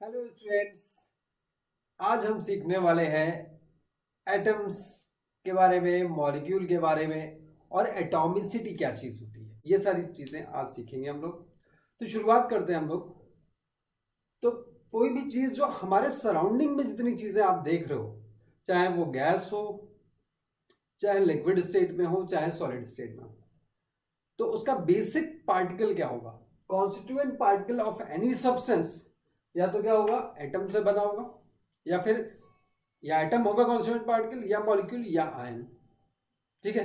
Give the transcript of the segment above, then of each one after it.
Hello students. आज हम सीखने वाले हैं एटम्स के बारे में, मॉलिक्यूल के बारे में और एटॉमिसिटी क्या चीज़ होती है। ये सारी चीज़ें आज सीखेंगे हम लोग। तो शुरुआत करते हैं हम लोग। तो कोई भी चीज़ जो हमारे सराउंडिंग में जितनी चीज़ें आप देख रहे हो, चाहे वो गैस हो, चाहे लिक्विड स्टेट में हो, चाहे सॉलिड स्टेट में हो, तो उसका बेसिक पार्टिकल क्या होगा? Constituent particle of any substance या तो क्या होगा, एटम से बना होगा, या फिर या एटम होगा कॉन्स्टिट्यूएंट पार्टिकल, या मॉलिक्यूल, या आयन। ठीक है।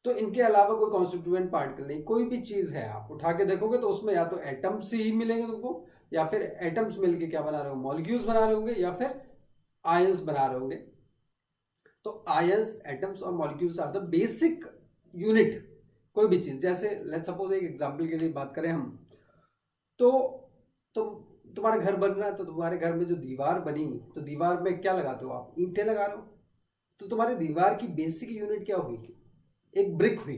तो इनके अलावा कोई कॉन्स्टिट्यूएंट पार्टिकल नहीं। कोई भी चीज है आप उठा के देखोगे तो उसमें या तो एटम्स ही मिलेंगे तुमको, या फिर एटम्स मिलके क्या बना रहे हो, मॉलिक्यूल्स बना रहे होंगे, या फिर आयंस बना रहे होंगे। तो आयंस, एटम्स और molecules are the basic unit. कोई भी चीज, जैसे लेट्स सपोज एक एग्जांपल के लिए बात करें हम, तो तुम्हारा घर बन रहा है, तो तुम्हारे घर में जो दीवार बनी, तो दीवार में क्या लगाते हो आप? ईंटें लगा रहे हो। तो तुम्हारी दीवार की बेसिक यूनिट क्या हुई? एक ब्रिक हुई।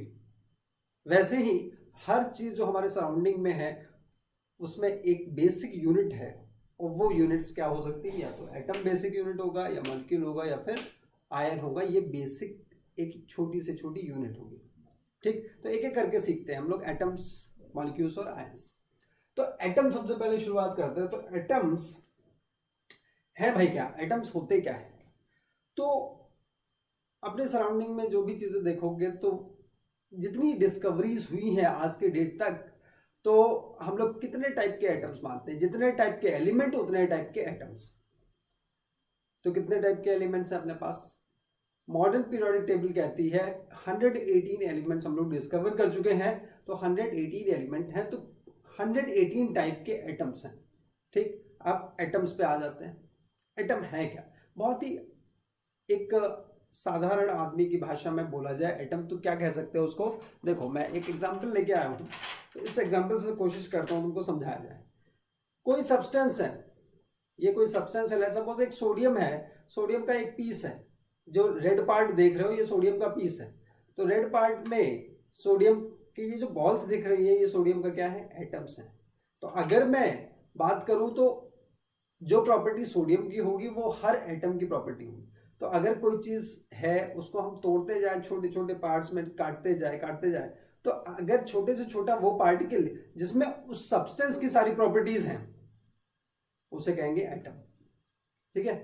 वैसे ही हर चीज जो हमारे सराउंडिंग में है उसमें एक बेसिक यूनिट है, और वो यूनिट्स क्या हो सकती है? या तो एटम बेसिक यूनिट होगा, या मॉलिक्यूल होगा, या फिर आयन होगा। ये बेसिक एक छोटी से छोटी यूनिट होगी। ठीक, तो एक एक करके सीखते हैं हम लोग एटम्स, मॉलिक्यूल्स और आयंस। तो एटम सबसे पहले शुरुआत करते हैं। तो एटम्स है भाई क्या? एटम्स होते क्या है? तो अपने सराउंडिंग में जो भी चीजें देखोगे, तो जितनी डिस्कवरीज हुई हैं आज के डेट तक, तो हम लोग कितने टाइप के एटम्स मानते हैं? जितने टाइप के एलिमेंट उतने टाइप के एटम्स। तो कितने टाइप के एलिमेंट्स हैं अपने पास? मॉडर्न पीरियोडिक टेबल कहती है 118 एलिमेंट्स हम लोग डिस्कवर कर चुके हैं। तो 118 एलिमेंट हैं, तो 118 टाइप के एटम्स हैं। ठीक, अब एटम्स पे आ जाते हैं। एटम है क्या? बहुत ही एक साधारण आदमी की भाषा में बोला जाए एटम, तो क्या कह सकते हैं उसको? देखो, मैं एक एग्जांपल लेके आया हूँ, तो इस एग्जांपल से कोशिश करता हूँ तुमको समझाया जाए। कोई सब्सटेंस है, ये कोई सब्सटेंस है, सपोज एक सोडियम है। सोडियम का एक पीस है, जो रेड पार्ट देख रहे हो ये सोडियम का पीस है। तो रेड पार्ट में सोडियम की ये जो बॉल्स दिख रही है, ये सोडियम का क्या है? एटम्स हैं। तो अगर मैं बात करूं तो जो प्रॉपर्टी सोडियम की होगी वो हर एटम की प्रॉपर्टी होगी। तो अगर कोई चीज है, उसको हम तोड़ते जाए, छोटे छोटे पार्ट्स में काटते जाए, तो अगर छोटे से छोटा वो पार्टिकल जिसमें उस सब्सटेंस की सारी प्रॉपर्टीज हैं, उसे कहेंगे एटम। ठीक है।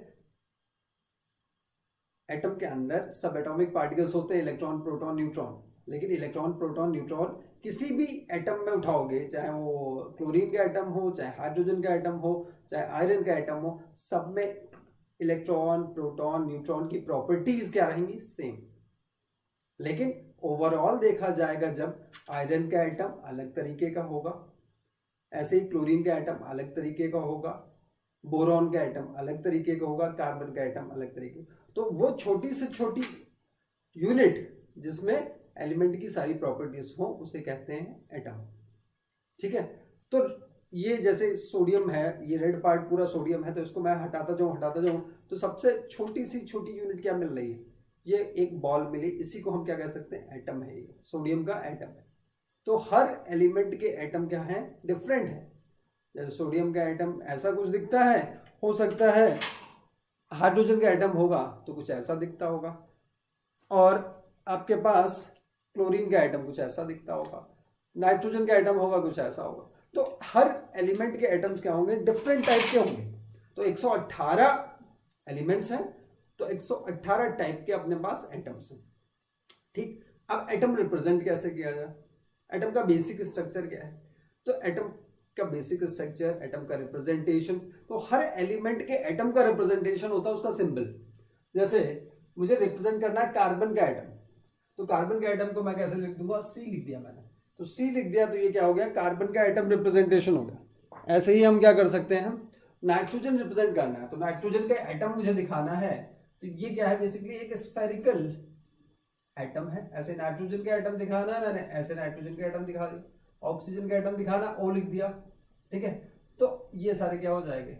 एटम के अंदर सब एटॉमिक पार्टिकल्स होते हैं, इलेक्ट्रॉन, प्रोटॉन, न्यूट्रॉन। लेकिन इलेक्ट्रॉन, प्रोटॉन, न्यूट्रॉन किसी भी एटम में उठाओगे, चाहे वो क्लोरीन का एटम हो, चाहे हाइड्रोजन का एटम हो, चाहे आयरन का एटम हो, सब में इलेक्ट्रॉन, प्रोटॉन, न्यूट्रॉन की प्रॉपर्टीज क्या रहेंगी? सेम। लेकिन ओवरऑल देखा जाएगा, जब आयरन का एटम अलग तरीके का होगा, ऐसे ही क्लोरीन का एटम अलग तरीके का होगा, बोरॉन का एटम अलग तरीके का होगा, कार्बन का एटम अलग तरीके का। तो वो छोटी से छोटी यूनिट जिसमें एलिमेंट की सारी प्रॉपर्टीज हो, उसे कहते हैं एटम। ठीक है। तो ये जैसे सोडियम है, ये रेड पार्ट पूरा सोडियम है, तो इसको मैं हटाता जाऊं, तो सबसे छोटी सी छोटी यूनिट क्या मिल रही है? ये एक बॉल मिली, इसी को हम क्या कह सकते हैं? एटम है। ये सोडियम का एटम है। तो हर एलिमेंट के एटम क्या है? डिफरेंट है। जैसे सोडियम का एटम ऐसा कुछ दिखता है, हो सकता है हाइड्रोजन का एटम होगा तो कुछ ऐसा दिखता होगा, और आपके पास क्लोरीन का एटम कुछ ऐसा दिखता होगा, नाइट्रोजन का एटम होगा कुछ ऐसा होगा। तो हर एलिमेंट के एटम्स क्या होंगे? डिफरेंट टाइप के होंगे। तो 118 एलिमेंट्स हैं, तो 118 टाइप के अपने पास एटम्स हैं। ठीक, अब एटम रिप्रेजेंट कैसे किया जाए? एटम का बेसिक स्ट्रक्चर क्या है? तो एटम का बेसिक स्ट्रक्चर, एटम का रिप्रेजेंटेशन, तो हर एलिमेंट के एटम का रिप्रेजेंटेशन होता है उसका सिंबल। जैसे मुझे रिप्रेजेंट करना है कार्बन का एटम, तो कार्बन के एटम को मैं कैसे लिख दूंगा? सी लिख दिया मैंने, तो सी लिख दिया, तो ये क्या हो गया? कार्बन का एटम रिप्रेजेंटेशन हो गया। ऐसे ही हम क्या कर सकते हैं? हम नाइट्रोजन रिप्रेजेंट करना है, तो नाइट्रोजन का एटम मुझे दिखाना है, तो ये क्या है? बेसिकली एक स्फेरिकल एटम है। ऐसे नाइट्रोजन का एटम दिखाना है मैंने, ऐसे नाइट्रोजन का एटम दिखा दिया। ऑक्सीजन का एटम दिखाना, ओ लिख दिया। ठीक है। तो ये सारे क्या हो जाएंगे?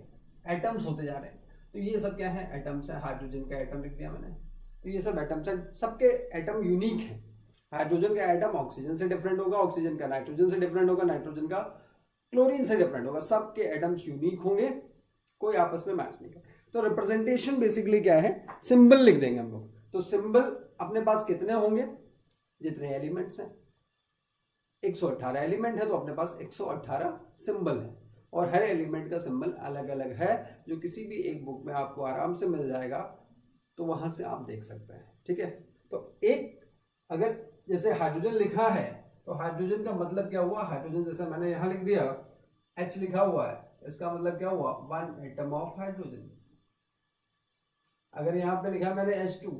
एटम्स होते जा रहे हैं। तो ये सब क्या है? एटम्स है। हाइड्रोजन का एटम लिख दिया मैंने, तो ये सब एटम्स हैं। सबके एटम यूनिक है। हाइड्रोजन का एटम ऑक्सीजन से डिफरेंट होगा, ऑक्सीजन का नाइट्रोजन से डिफरेंट होगा, नाइट्रोजन का क्लोरीन से डिफरेंट होगा। सबके एटम्स यूनिक होंगे, कोई आपस में मैच नहीं कर। तो रिप्रेजेंटेशन बेसिकली क्या है, सिंबल लिख देंगे हम लोग। तो सिंबल अपने पास कितने होंगे, जितने एलिमेंट्स हैं। 118 एलिमेंट है तो अपने पास 118 सिंबल है, और हर एलिमेंट का सिंबल अलग अलग है, जो किसी भी एक बुक में आपको आराम से मिल जाएगा, तो वहां से आप देख सकते हैं। ठीक है, तो एक अगर जैसे हाइड्रोजन लिखा है तो हाइड्रोजन का मतलब क्या हुआ, हाइड्रोजन जैसे मैंने यहां लिख दिया H लिखा हुआ है, इसका मतलब क्या हुआ, 1 एटम ऑफ हाइड्रोजन। अगर यहाँ पे लिखा मैंने H2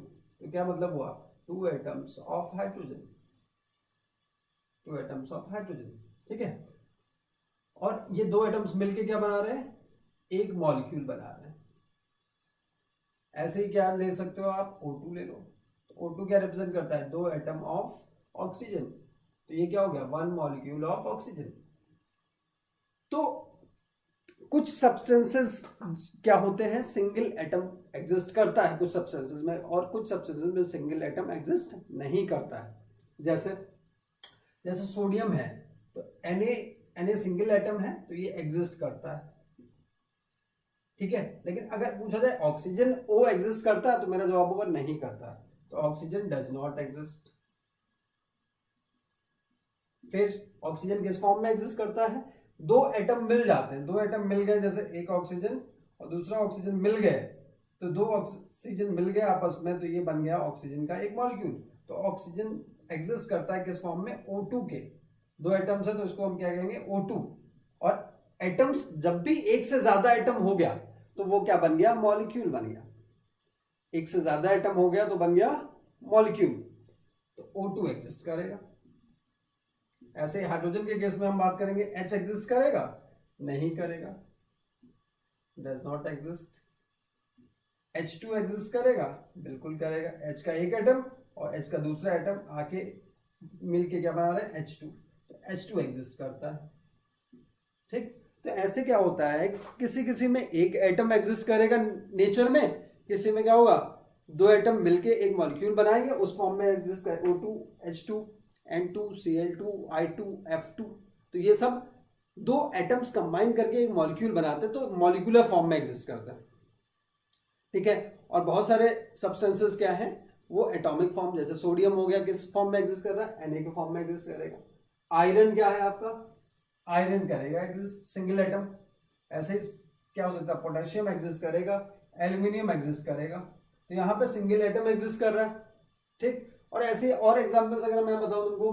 तो क्या मतलब हुआ, 2 atoms of hydrogen, 2 atoms of hydrogen. ठीक है, और ये 2 एटम्स मिलके क्या बना रहे हैं, एक मॉलिक्यूल बना रहे हैं। ऐसे ही क्या ले सकते हो आप, O2 ले लो। तो O2 क्या रिप्रेजेंट करता है, 2 एटम ऑफ ऑक्सीजन, तो ये क्या हो गया, 1 मॉलिक्यूल ऑफ ऑक्सीजन। तो कुछ सब्सटेंसेस क्या होते हैं, सिंगल एटम एग्जिस्ट करता है कुछ सब्सटेंसेस में, और कुछ सब्सटेंसेस में सिंगल एटम एग्जिस्ट नहीं करता है। जैसे जैसे सोडियम है तो Na सिंगल एटम है तो ये एग्जिस्ट करता है। ठीक है, लेकिन अगर पूछा जाए ऑक्सीजन O एग्जिस्ट करता है तो मेरा जवाब होगा नहीं करता, तो ऑक्सीजन डज नॉट एग्जिस्ट। फिर ऑक्सीजन किस फॉर्म में एग्जिस्ट करता है, 2 एटम मिल जाते हैं, 2 एटम मिल गए, जैसे एक ऑक्सीजन और दूसरा ऑक्सीजन मिल गए, तो 2 ऑक्सीजन मिल गए आपस में, तो ये बन गया ऑक्सीजन का एक मॉलिक्यूल। तो ऑक्सीजन एग्जिस्ट करता है किस फॉर्म में, O2 के। 2 एटम्स है तो इसको हम क्या कहेंगे, O2। और एटम्स जब भी एक से ज्यादा एटम हो गया तो वो क्या बन गया, मॉलिक्यूल बन गया। एक से ज्यादा एटम हो गया तो बन गया मॉलिक्यूल, तो O2 एग्जिस्ट करेगा। ऐसे हाइड्रोजन के केस में हम बात करेंगे, H एग्जिस्ट करेगा, नहीं करेगा, does not exist. H2 exist करेगा, बिल्कुल करेगा। H का एक एटम और H का दूसरा एटम आके मिलके क्या बना रहे हैं, H2, तो H2 एग्जिस्ट करता है। ठीक, तो ऐसे क्या होता है, किसी किसी में एक एटम एग्जिस्ट करेगा नेचर में, किसी में क्या होगा, 2 एटम मिलके एक मॉलिक्यूल बनाएंगे, उस फॉर्म में एग्जिस्ट कर, O2 H2 N2 Cl2 I2 F2, तो ये सब 2 एटम्स कंबाइन करके एक मॉलिक्यूल बनाते हैं, तो मॉलिक्यूलर फॉर्म में एग्जिस्ट करता है। ठीक है, और बहुत सारे सब्सटेंसेस क्या है, वो एटॉमिक फॉर्म, जैसे सोडियम हो गया, किस फॉर्म में एग्जिस्ट कर रहा है, Na के फॉर्म में एग्जिस्ट करेगा। आयरन क्या है आपका, आयरन करेगा एग्जिस्ट सिंगल एटम। ऐसे ही क्या हो सकता है, पोटेशियम एग्जिस्ट करेगा, एल्यूमिनियम एग्जिस्ट करेगा, तो यहाँ पे सिंगल एटम एग्जिस्ट कर रहा है। ठीक, और ऐसे और एग्जांपल्स अगर मैं बताऊं तुमको,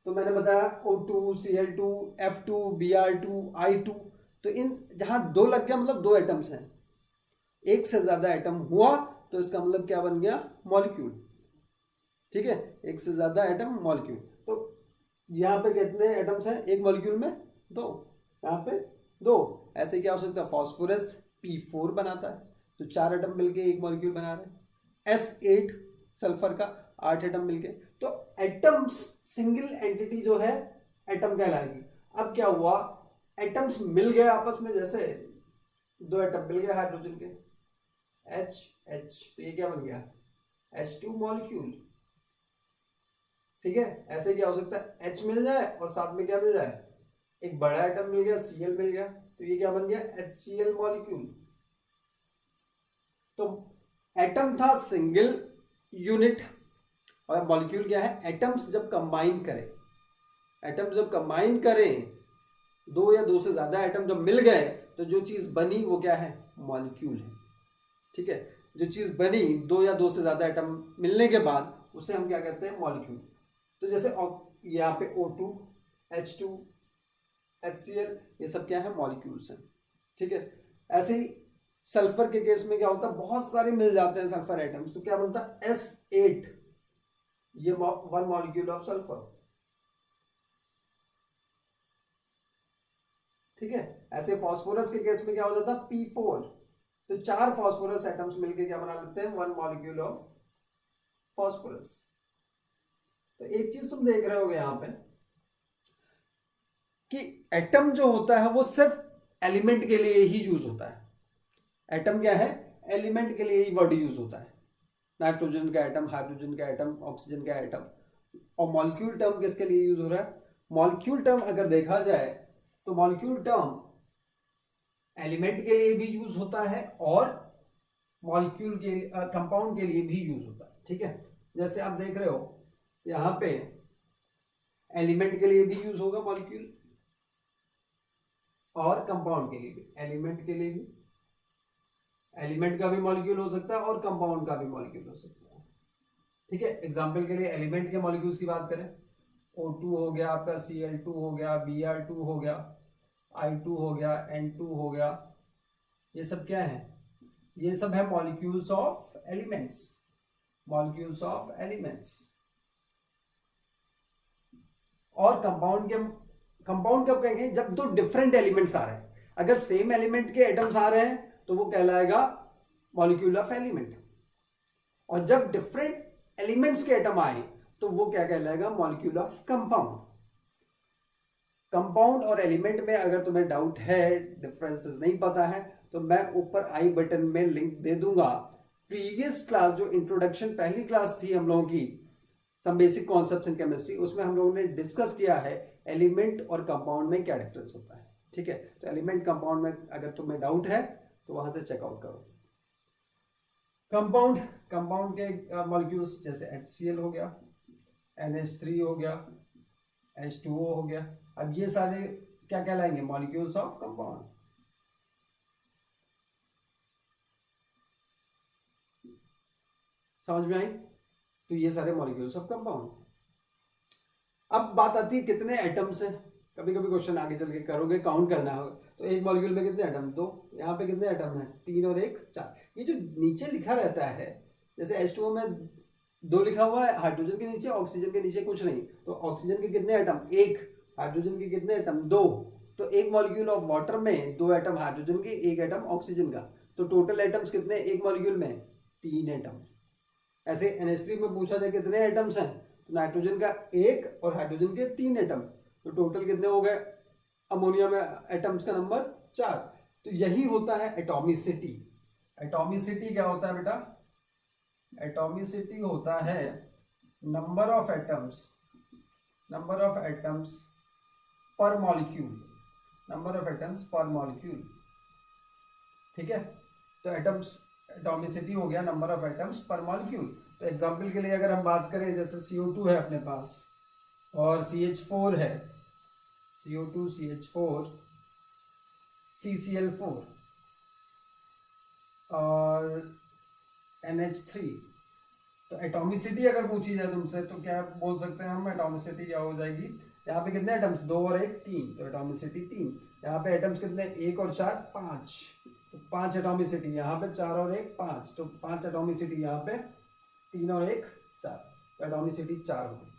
तो मैंने बताया O2 Cl2 F2 Br2 I2, तो इन जहां 2 लग गया मतलब 2 एटम्स हैं, एक से ज्यादा एटम हुआ तो इसका मतलब क्या बन गया, मॉलिक्यूल। ठीक है, एक से ज्यादा एटम मॉलिक्यूल। तो यहाँ पे कितने एटम्स हैं एक मॉलिक्यूल में, 2, यहाँ पे 2। ऐसे क्या हो सकता है, फास्फोरस P4 बनाता है, तो 4 एटम मिलके एक मॉलिक्यूल बना रहे हैं। S8 सल्फर का 8 एटम मिलके, तो एटम्स सिंगल एंटिटी जो है एटम कहलाएगी। अब क्या हुआ, एटम्स मिल गए आपस में, जैसे 2 एटम मिल गए हाइड्रोजन के, H तो ये क्या बन गया, H2 मॉलिक्यूल। ठीक है, ऐसे क्या हो सकता है, H मिल जाए और साथ में क्या मिल जाए, एक बड़ा एटम मिल गया, Cl मिल गया, तो ये क्या बन गया, HCl मॉलिक्यूल। तो एटम था सिंगल यूनिट, और मॉलिक्यूल क्या है, एटम्स जब कंबाइन करें, एटम्स जब कंबाइन करें, 2 या 2 से ज्यादा एटम जब मिल गए, तो जो चीज बनी वो क्या है, मॉलिक्यूल है। ठीक है, जो चीज बनी 2 या 2 से ज्यादा एटम मिलने के बाद, उसे हम क्या कहते हैं, मॉलिक्यूल। तो जैसे यहाँ पे O2 H2 HCl, ये सब क्या है, मॉलिक्यूल्स हैं। ठीक है, ऐसे ही सल्फर के केस में क्या होता है, बहुत सारे मिल जाते हैं सल्फर एटम्स, तो क्या बनता है, S8, ये 1 मॉलिक्यूल ऑफ सल्फर। ठीक है, ऐसे फास्फोरस के केस में क्या हो जाता है, P4, तो 4 फास्फोरस एटम्स मिलके क्या बना लेते हैं, 1 मॉलिक्यूल ऑफ फास्फोरस। तो एक चीज तुम देख रहे होगे यहां पे कि एटम जो होता है वो सिर्फ एलिमेंट के लिए ही यूज होता है। एटम क्या है, एलिमेंट के लिए ही वर्ड यूज होता है। नाइट्रोजन का एटम, हाइड्रोजन का एटम, ऑक्सीजन का एटम। और मॉलिक्यूल टर्म किसके लिए यूज हो रहा है, मॉलिक्यूल टर्म अगर देखा जाए तो मॉलिक्यूल टर्म एलिमेंट के लिए भी यूज होता है और मॉलिक्यूल के कंपाउंड के लिए भी यूज होता है। ठीक है, जैसे आप देख रहे हो यहाँ पे एलिमेंट के लिए भी यूज होगा मॉलिक्यूल और कंपाउंड के लिए भी। एलिमेंट के लिए भी, एलिमेंट का भी मॉलिक्यूल हो सकता है और कंपाउंड का भी मॉलिक्यूल हो सकता है। ठीक है, एग्जांपल के लिए एलिमेंट के मॉलिक्यूल्स की बात करें, O2 हो गया आपका, Cl2 हो गया, Br2 हो गया, I2 हो गया, N2 हो गया, ये सब क्या है? ये सब है molecules of elements, molecules of elements. और कंपाउंड कब कहेंगे? जब दो डिफरेंट एलिमेंट्स आ रहे हैं। अगर सेम एलिमेंट के एटम्स आ रहे हैं तो वो कहलाएगा मॉलिक्यूल ऑफ एलिमेंट, और जब डिफरेंट एलिमेंट्स के एटम आए तो वो क्या कहलाएगा? Molecule of compound. कंपाउंड और एलिमेंट में अगर तुम्हें डाउट है, डिफरेंसेस नहीं पता है, तो मैं ऊपर आई बटन में लिंक दे दूंगा। प्रीवियस क्लास जो इंट्रोडक्शन पहली क्लास थी हम लोगों की, some basic concepts in chemistry, उसमें हम लोगों ने डिस्कस किया है एलिमेंट और कंपाउंड में क्या डिफरेंस होता है। ठीक है, तो एलिमेंट कंपाउंड में अगर तुम्हें डाउट है तो वहां से चेकआउट करो। कंपाउंड के मॉलिक्यूल्स जैसे HCl हो गया, NH3 हो गया, H2O हो गया। अब ये सारे क्या कहलाएंगे? Molecules of compound. समझ में आई? तो ये सारे मॉलिक्यूल्स ऑफ कंपाउंड। अब बात आती है कितने एटम्स हैं। कभी कभी क्वेश्चन आगे चल के करोगे, काउंट करना होगा, तो एक मॉलिक्यूल में कितने एटम? 2। यहाँ पे कितने एटम हैं? 3 और 1 4। ये जो नीचे लिखा रहता है, जैसे H2O में 2 लिखा हुआ है, हाइड्रोजन के नीचे, ऑक्सीजन के नीचे कुछ नहीं, तो ऑक्सीजन के कितने एटम? 1। हाइड्रोजन के कितने एटम? 2। तो एक मॉलिक्यूल ऑफ वाटर में 2 एटम हाइड्रोजन के, 1 एटम ऑक्सीजन का, तो टोटल एटम्स कितने एक मॉलिक्यूल में? 3 एटम। ऐसे NH3 में पूछा जाए कितने एटम्स हैं, तो नाइट्रोजन का 1 और हाइड्रोजन के 3 एटम, तो टोटल कितने हो गए अमोनिया में एटम्स का नंबर? 4। तो यही होता है एटॉमिसिटी। एटॉमिसिटी क्या होता है बेटा? एटॉमिसिटी होता है नंबर ऑफ एटम्स पर मॉलिक्यूल, नंबर ऑफ एटम्स पर मॉलिक्यूल। ठीक है, तो एटॉमिसिटी हो गया नंबर ऑफ एटम्स पर मॉलिक्यूल। तो एग्जांपल के लिए अगर हम बात करें, जैसे CO2 है अपने पास और CH4 है, CO2 CH4 CCl4 और NH3, तो एटॉमिसिटी अगर पूछी जाए तुमसे तो क्या बोल सकते हैं हम? एटॉमिसिटी क्या हो जाएगी? यहाँ पे कितने एटम्स? 2 और 1 3, तो एटॉमिसिटी 3। यहाँ पे एटम्स कितने? 1 और 4 5, तो 5 एटॉमिसिटी। यहाँ पे 4 और 1 5, तो 5 एटॉमिसिटी। यहाँ पे 3 और 1 4, तो एटॉमिसिटी 4 होगी।